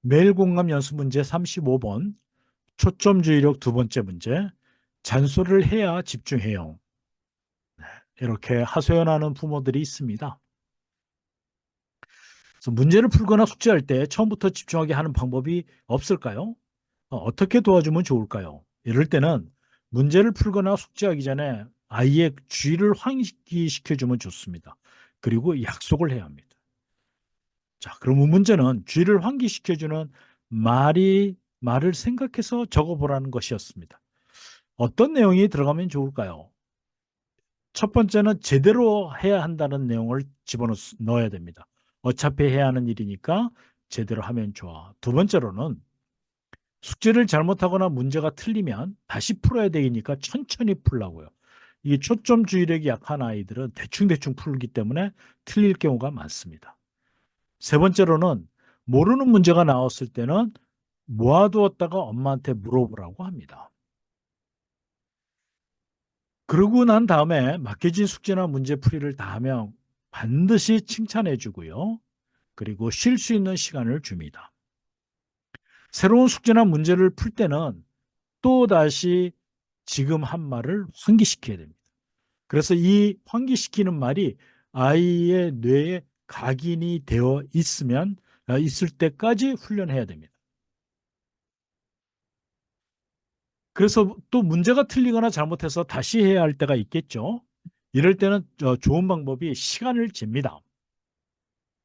매일 공감 연습 문제 35번, 초점 주의력 두 번째 문제, 잔소리를 해야 집중해요. 이렇게 하소연하는 부모들이 있습니다. 그래서 문제를 풀거나 숙제할 때 처음부터 집중하게 하는 방법이 없을까요? 어떻게 도와주면 좋을까요? 이럴 때는 문제를 풀거나 숙제하기 전에 아이의 주의를 환기시켜주면 좋습니다. 그리고 약속을 해야 합니다. 자, 그러면 문제는 주의를 환기시켜주는 말을 생각해서 적어보라는 것이었습니다. 어떤 내용이 들어가면 좋을까요? 첫 번째는 제대로 해야 한다는 내용을 집어넣어야 됩니다. 어차피 해야 하는 일이니까 제대로 하면 좋아. 두 번째로는 숙제를 잘못하거나 문제가 틀리면 다시 풀어야 되니까 천천히 풀라고요. 이 초점 주의력이 약한 아이들은 대충대충 풀기 때문에 틀릴 경우가 많습니다. 세 번째로는 모르는 문제가 나왔을 때는 모아두었다가 엄마한테 물어보라고 합니다. 그러고 난 다음에 맡겨진 숙제나 문제풀이를 다 하면 반드시 칭찬해 주고요. 그리고 쉴 수 있는 시간을 줍니다. 새로운 숙제나 문제를 풀 때는 또다시 지금 한 말을 환기시켜야 됩니다. 그래서 이 환기시키는 말이 아이의 뇌에 각인이 되어 있을 때까지 훈련해야 됩니다. 그래서 또 문제가 틀리거나 잘못해서 다시 해야 할 때가 있겠죠. 이럴 때는 좋은 방법이 시간을 잽니다.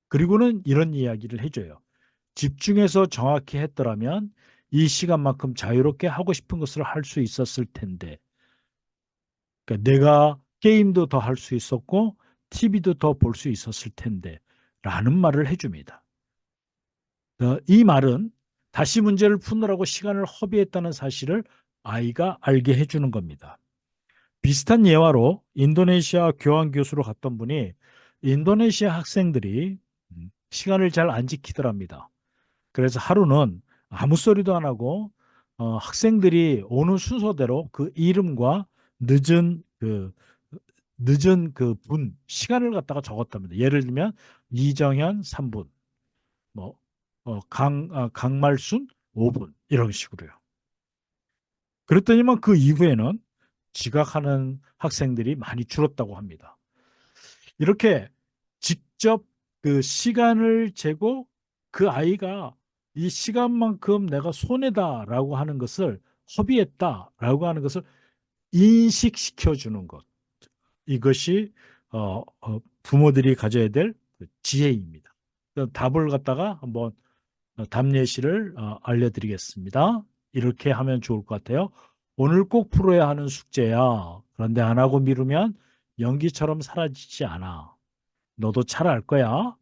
그리고는 이런 이야기를 해줘요. 집중해서 정확히 했더라면 이 시간만큼 자유롭게 하고 싶은 것을 할 수 있었을 텐데. 그러니까 내가 게임도 더 할 수 있었고 TV도 더 볼 수 있었을 텐데 라는 말을 해줍니다. 이 말은 다시 문제를 푸느라고 시간을 허비했다는 사실을 아이가 알게 해주는 겁니다. 비슷한 예화로 인도네시아 교환 교수로 갔던 분이 인도네시아 학생들이 시간을 잘 안 지키더랍니다. 그래서 하루는 아무 소리도 안 하고 학생들이 오는 순서대로 그 이름과 늦은 그 늦은 그 분 시간을 갖다가 적었답니다. 예를 들면 이정현 3분, 뭐 강말순 5분 이런 식으로요. 그랬더니만 그 이후에는 지각하는 학생들이 많이 줄었다고 합니다. 이렇게 직접 그 시간을 재고 그 아이가 이 시간만큼 내가 손해다라고 하는 것을 허비했다라고 하는 것을 인식시켜 주는 것. 이것이 부모들이 가져야 될 그 지혜입니다. 답을 갖다가 한번 답 예시를 알려드리겠습니다. 이렇게 하면 좋을 것 같아요. 오늘 꼭 풀어야 하는 숙제야. 그런데 안 하고 미루면 연기처럼 사라지지 않아. 너도 잘 알 거야.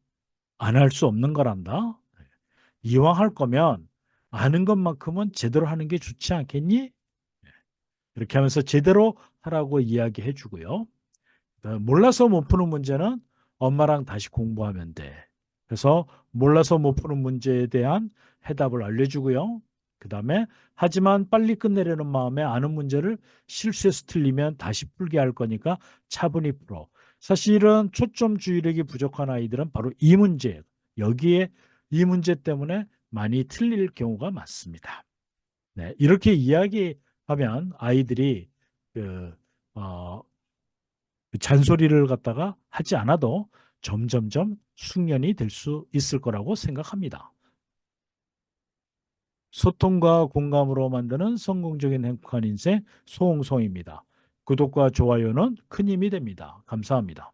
안 할 수 없는 거란다. 이왕 할 거면 아는 것만큼은 제대로 하는 게 좋지 않겠니? 이렇게 하면서 제대로 하라고 이야기해 주고요. 몰라서 못 푸는 문제는 엄마랑 다시 공부하면 돼. 그래서 몰라서 못 푸는 문제에 대한 해답을 알려주고요. 그 다음에 하지만 빨리 끝내려는 마음에 아는 문제를 실수해서 틀리면 다시 풀게 할 거니까 차분히 풀어. 사실은 초점 주의력이 부족한 아이들은 바로 이 문제, 여기에 이 문제 때문에 많이 틀릴 경우가 많습니다. 네, 이렇게 이야기하면 아이들이 그, 어, 그 잔소리를 갖다가 하지 않아도 점점점 숙련이 될 수 있을 거라고 생각합니다. 소통과 공감으로 만드는 성공적인 행복한 인생 소홍송입니다. 구독과 좋아요는 큰 힘이 됩니다. 감사합니다.